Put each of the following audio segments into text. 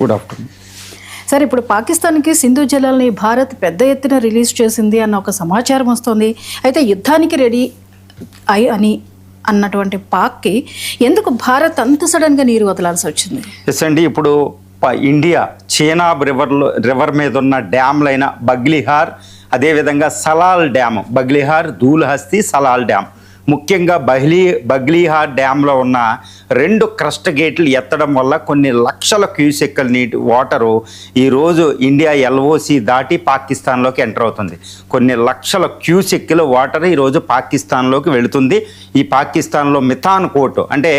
Good afternoon sir, ఇప్పుడు పాకిస్తాన్కి సింధు జలాల్ని భారత్ పెద్ద ఎత్తున రిలీజ్ చేసింది అన్న ఒక సమాచారం వస్తుంది. అయితే యుద్ధానికి రెడీ అని అన్నటువంటి పాక్కి ఎందుకు భారత్ అంత సడన్గా నీరు వదలాల్సి వచ్చింది? ఎస్ అండి, ఇప్పుడు ఇండియా చీనాబ్ రివర్ మీద ఉన్న డ్యామ్లైన బగ్లిహార్, అదేవిధంగా సలాల్ డ్యామ్, బగ్లిహార్, ధూల్హస్తి, సలాల్ డ్యామ్, ముఖ్యంగా బగ్లిహార్ డ్యాంలో ఉన్న 2 క్రస్ట్ గేట్లు ఎత్తడం వల్ల కొన్ని లక్షల క్యూసెక్కుల నీటి వాటరు ఈరోజు ఇండియా ఎల్ఓసి దాటి పాకిస్తాన్లోకి ఎంటర్ అవుతుంది. కొన్ని లక్షల క్యూసెక్కుల వాటర్ ఈరోజు పాకిస్తాన్లోకి వెళుతుంది. ఈ పాకిస్తాన్లో మిథాన్ కోట్ అంటే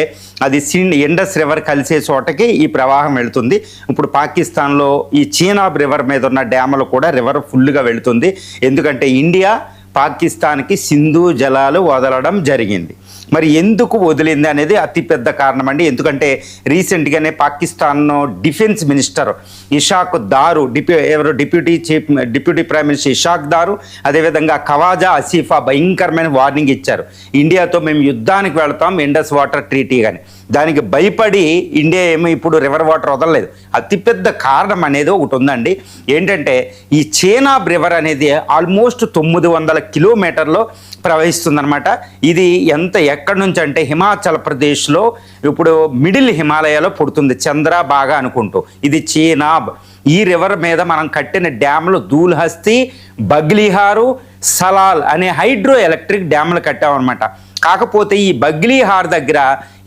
అది ఇండస్ రివర్ కలిసే చోటకి ఈ ప్రవాహం వెళుతుంది. ఇప్పుడు పాకిస్తాన్లో ఈ చీనాబ్ రివర్ మీద ఉన్న డ్యాములు కూడా రివర్ ఫుల్గా వెళుతుంది. ఎందుకంటే ఇండియా పాకిస్తాన్కి సింధు జలాలు వదలడం జరిగింది. మరి ఎందుకు వదిలింది అనేది అతిపెద్ద కారణం అండి. ఎందుకంటే రీసెంట్గానే పాకిస్తాన్ డిఫెన్స్ మినిస్టర్ ఇషాక్ దారు, డిప్యూటీ ప్రైమ్ మినిస్టర్ ఇషాక్ దారు, అదేవిధంగా ఖవాజా ఆసిఫా భయంకరమైన వార్నింగ్ ఇచ్చారు. ఇండియాతో మేము యుద్ధానికి వెళతాం ఇండస్ వాటర్ ట్రీటీ కానీ. దానికి భయపడి ఇండియా ఏమో ఇప్పుడు రివర్ వాటర్ వదలలేదు. అతిపెద్ద కారణం అనేది ఒకటి ఉందండి. ఏంటంటే ఈ చీనాబ్ రివర్ అనేది ఆల్మోస్ట్ 900 కిలోమీటర్లో ప్రవహిస్తుందన్నమాట. ఇది ఎక్కడి నుంచి అంటే హిమాచల్ ప్రదేశ్లో ఇప్పుడు మిడిల్ హిమాలయాలో పుడుతుంది, చంద్రబాగా అనుకుంటూ. ఇది చీనాబ్. ఈ రివర్ మీద మనం కట్టిన డ్యాములు ధూల్హస్తి, బగ్లిహారు, సలాల్ అనే హైడ్రో ఎలక్ట్రిక్ డ్యాములు కట్టామన్నమాట. కాకపోతే ఈ బగ్లిహార్ దగ్గర,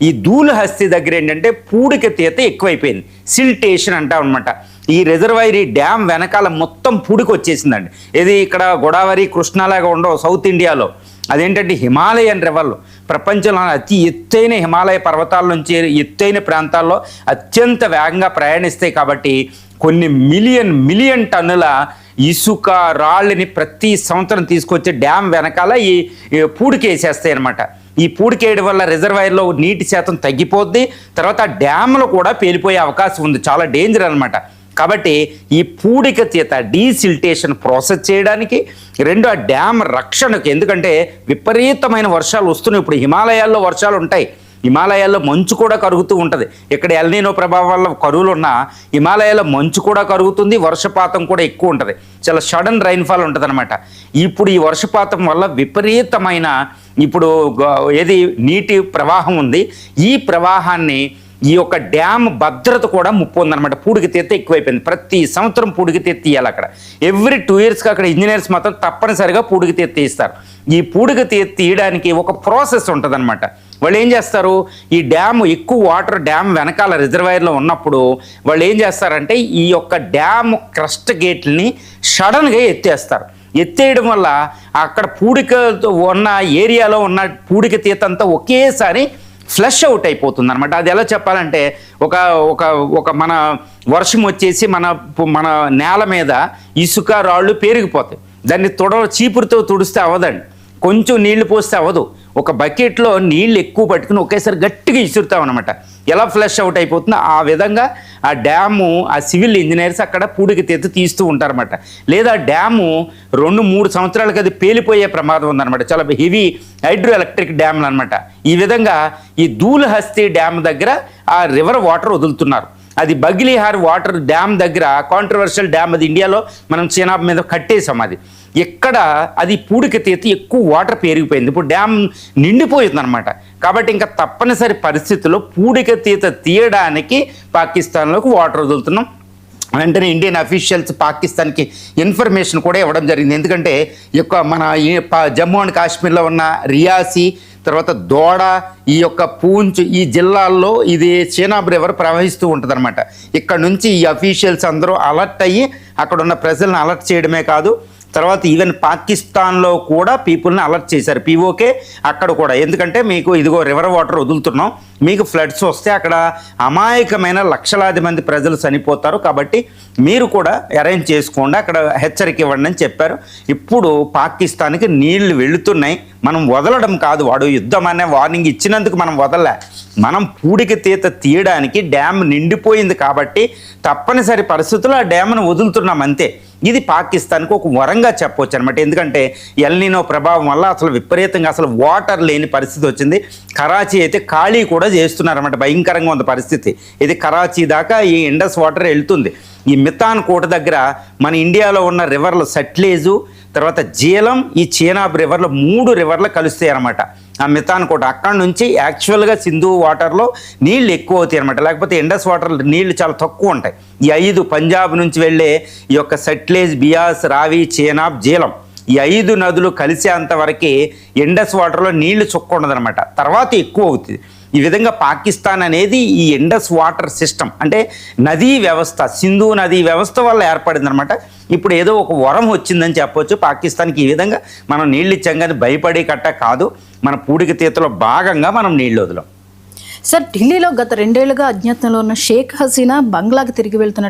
ఈ ధూల్హస్తి దగ్గర ఏంటంటే పూడిక తీత ఎక్కువైపోయింది, సిల్టేషన్ అంటాం అనమాట. ఈ రిజర్వాయర్, ఈ డ్యామ్ వెనకాల మొత్తం పూడికి వచ్చేసిందండి. ఇది ఇక్కడ గోదావరి, కృష్ణాలాగా ఉండవు సౌత్ ఇండియాలో. అదేంటంటే హిమాలయన్ రివర్లు, ప్రపంచంలో అతి ఎత్తైన హిమాలయ పర్వతాల నుంచి ఎత్తైన ప్రాంతాల్లో అత్యంత వేగంగా ప్రయాణిస్తాయి. కాబట్టి కొన్ని మిలియన్ టన్నుల ఇసుక రాళ్ళని ప్రతి సంవత్సరం తీసుకొచ్చి డ్యామ్ వెనకాల ఈ పూడికేసేస్తాయి అన్నమాట. ఈ పూడికేయడం వల్ల రిజర్వాయర్లో నీటి శాతం తగ్గిపోద్ది. తర్వాత డ్యామ్లు కూడా పేలిపోయే అవకాశం ఉంది, చాలా డేంజర్ అనమాట. కాబట్టి ఈ పూడిక తీత డీసిల్టేషన్ ప్రాసెస్ చేయడానికి, 2 ఆ డ్యామ్ రక్షణకు, ఎందుకంటే విపరీతమైన వర్షాలు వస్తున్నాయి. ఇప్పుడు హిమాలయాల్లో వర్షాలు ఉంటాయి, హిమాలయాల్లో మంచు కూడా కరుగుతూ ఉంటుంది. ఇక్కడ ఎల్నినో ప్రభావం వల్ల కరువులు ఉన్న హిమాలయాల్లో మంచు కూడా కరుగుతుంది, వర్షపాతం కూడా ఎక్కువ ఉంటుంది, చాలా సడన్ రైన్ఫాల్ ఉంటుంది అనమాట. ఇప్పుడు ఈ వర్షపాతం వల్ల విపరీతమైన ఇప్పుడు నీటి ప్రవాహం ఉంది. ఈ ప్రవాహాన్ని ఈ యొక్క డ్యామ్ భద్రత కూడా ముప్పు ఉందన్నమాట. పూడికి తీత ఎక్కువైపోయింది. ప్రతి సంవత్సరం పూడికి తీత తీయాలి అక్కడ. ఎవ్రీ 2 ఇయర్స్కి అక్కడ ఇంజనీర్స్ మాత్రం తప్పనిసరిగా పూడికి తీత తీస్తారు. ఈ పూడికి తీత తీయడానికి ఒక ప్రాసెస్ ఉంటుందన్నమాట. వాళ్ళు ఏం చేస్తారు, ఈ డ్యామ్ ఎక్కువ వాటర్ డ్యామ్ వెనకాల రిజర్వాయర్లో ఉన్నప్పుడు వాళ్ళు ఏం చేస్తారంటే ఈ యొక్క డ్యామ్ క్రస్ట్ గేట్లని సడన్గా ఎత్తేస్తారు. ఎత్తేయడం వల్ల అక్కడ పూడికతో ఉన్న ఏరియాలో ఉన్న పూడిక తీత అంతా ఒకేసారి ఫ్లష్ అవుట్ అయిపోతుంది అనమాట. అది ఎలా చెప్పాలంటే ఒక మన వర్షం వచ్చేసి మన నేల మీద ఇసుక రాళ్ళు పేరుకుపోతాయి. దాన్ని చీపురుతో తుడిస్తే అవ్వదండి, కొంచెం నీళ్లు పోస్తే అవ్వదు. ఒక బకెట్లో నీళ్ళు ఎక్కువ పట్టుకుని ఒకేసారి గట్టిగా ఇసురుతాం అనమాట. ఎలా ఫ్లష్ అవుట్ అయిపోతుందో ఆ విధంగా ఆ డ్యాము, ఆ సివిల్ ఇంజనీర్స్ అక్కడ పూడికి తీత తీస్తూ ఉంటారన్నమాట. లేదా డ్యాము 2-3 సంవత్సరాలకి అది పేలిపోయే ప్రమాదం ఉందన్నమాట. చాలా హెవీ హైడ్రో ఎలక్ట్రిక్ డ్యామ్లు అనమాట. ఈ విధంగా ఈ ధూల్హస్తి డ్యామ్ దగ్గర ఆ రివర్ వాటర్ వదులుతున్నారు. అది బగ్లిహార్ వాటర్ డ్యామ్ దగ్గర కాంట్రవర్షియల్ డ్యామ్, అది ఇండియాలో మనం చీనాబ్ మీద కట్టేసాం. అది ఎక్కడ అది పూడిక తీత ఎక్కువ వాటర్ పెరిగిపోయింది, ఇప్పుడు డ్యామ్ నిండిపోయింది అనమాట. కాబట్టి ఇంకా తప్పనిసరి పరిస్థితుల్లో పూడిక తీత తీయడానికి పాకిస్తాన్లోకి వాటర్ వదులుతున్నాం. వెంటనే ఇండియన్ అఫీషియల్స్ పాకిస్తాన్కి ఇన్ఫర్మేషన్ కూడా ఇవ్వడం జరిగింది. ఎందుకంటే మన జమ్మూ అండ్ కాశ్మీర్లో ఉన్న రియాసీ, తర్వాత దోడ, ఈ యొక్క పూంచ్, ఈ జిల్లాల్లో ఇది చీనాబ్ రివర్ ప్రవహిస్తూ ఉంటుంది అనమాట. ఇక్కడ నుంచి ఈ అఫీషియల్స్ అందరూ అలర్ట్ అయ్యి అక్కడ ఉన్న ప్రజలను అలర్ట్ చేయడమే కాదు, తర్వాత ఈవెన్ పాకిస్తాన్లో కూడా పీపుల్ని అలర్ట్ చేశారు, పీఓకే అక్కడ కూడా. ఎందుకంటే మీకు ఇదిగో రివర్ వాటర్ వదులుతున్నాం, మీకు ఫ్లడ్స్ వస్తే అక్కడ అమాయకమైన లక్షలాది మంది ప్రజలు చనిపోతారు, కాబట్టి మీరు కూడా అరేంజ్ చేసుకోండి, అక్కడ హెచ్చరిక ఇవ్వండి అని చెప్పారు. ఇప్పుడు పాకిస్తాన్కి నీళ్లు వెళుతున్నాయి, మనం వదలడం కాదు, వాడు యుద్ధం అనే వార్నింగ్ ఇచ్చినందుకు మనం వదలలే. మనం పూడిక తీత తీయడానికి డ్యామ్ నిండిపోయింది కాబట్టి తప్పనిసరి పరిస్థితుల్లో ఆ డ్యామ్ను వదులుతున్నాం అంతే. ఇది పాకిస్తాన్కి ఒక వరంగా చెప్పవచ్చు అనమాట. ఎందుకంటే ఎల్నినో ప్రభావం వల్ల అసలు విపరీతంగా అసలు వాటర్ లేని పరిస్థితి వచ్చింది. కరాచీ అయితే ఖాళీ కూడా చేస్తున్నారన్నమాట, భయంకరంగా ఉంది పరిస్థితి. ఇది కరాచీ దాకా ఈ ఇండస్ వాటర్ వెళ్తుంది. ఈ మితాన్ కోట దగ్గర మన ఇండియాలో ఉన్న రివర్లు సట్లేజు, తర్వాత జీలం, ఈ చీనాబ్ రివర్లు 3 రివర్లు కలుస్తాయి అనమాట. ఆ మితాన్ కోట అక్కడ నుంచి యాక్చువల్గా సింధు వాటర్లో నీళ్ళు ఎక్కువ అవుతాయి అనమాట, లేకపోతే ఇండస్ వాటర్ నీళ్లు చాలా తక్కువ ఉంటాయి. ఈ 5 పంజాబ్ నుంచి వెళ్ళే ఈ యొక్క సట్లేజ్, బియాస్, రావి, చీనాబ్, జీలం, ఈ 5 నదులు కలిసేంత వరకు ఇండస్ వాటర్లో నీళ్లు చుక్క ఉండదనమాట, తర్వాత ఎక్కువ అవుతుంది. ఈ విధంగా పాకిస్తాన్ అనేది ఈ ఇండస్ వాటర్ సిస్టమ్ అంటే నదీ వ్యవస్థ, సింధు నదీ వ్యవస్థ వల్ల ఏర్పడిందనమాట. ఇప్పుడు ఏదో ఒక వరం వచ్చిందని చెప్పొచ్చు పాకిస్తాన్కి. ఈ విధంగా మనం నీళ్ళు ఇచ్చాం కానీ భయపడే కట్ట కాదు, మన పూడిక తీతలో భాగంగా మనం నీళ్ళు వదిలాం. సార్, ఢిల్లీలో గత 2 ఏళ్లుగా అజ్ఞాతంలో ఉన్న షేక్ హసీనా బంగ్లాకి తిరిగి వెళ్తున్నట్లు